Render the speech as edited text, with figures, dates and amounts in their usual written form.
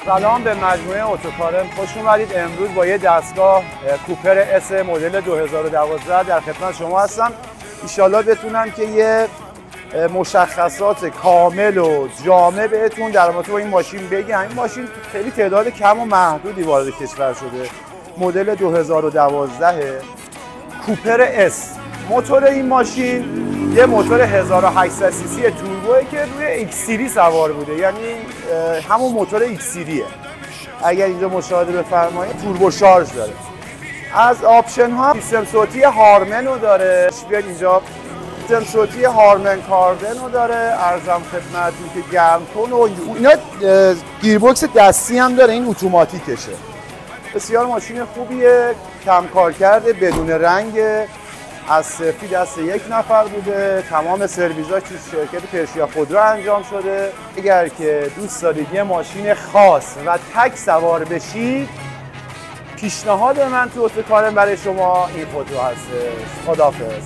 سلام به مجموعه اتوکارم، خوش اومدید. امروز با یه دستگاه کوپر اس مدل 2012 در خدمت شما هستم. ایشالله بتونم که یه مشخصات کامل و جامع بهتون در مورد این ماشین بگم. این ماشین خیلی تعداد کم و محدودی وارد کشور شده. مدل 2012 کوپر اس. موتور این ماشین یه موتور 1800 سی سی توربوئه که روی ایکس سری سوار بوده، یعنی همون موتور ایکس سریه. اگر اینجا مشاهده بفرمایید توربو شارژ داره. از آپشن ها سیستم صوتی هارمن رو داره. بیاید اینجا سیستم صوتی هارمن کاردن رو داره. عرضم خدمتتون که گرم کن و اینا. گیربکس دستی هم داره، این اتوماتیکشه. بسیار ماشین خوبیه، کم کار کرده، بدون رنگ، از صفری دست یک نفر بوده. تمام سرویس‌هاش تو شرکت پرشیا خودرو انجام شده. اگر که دوست دارید یه ماشین خاص و تک سوار بشید، پیشنهاد من تو اتوکارم برای شما این خودرو هستش. خداحافظ.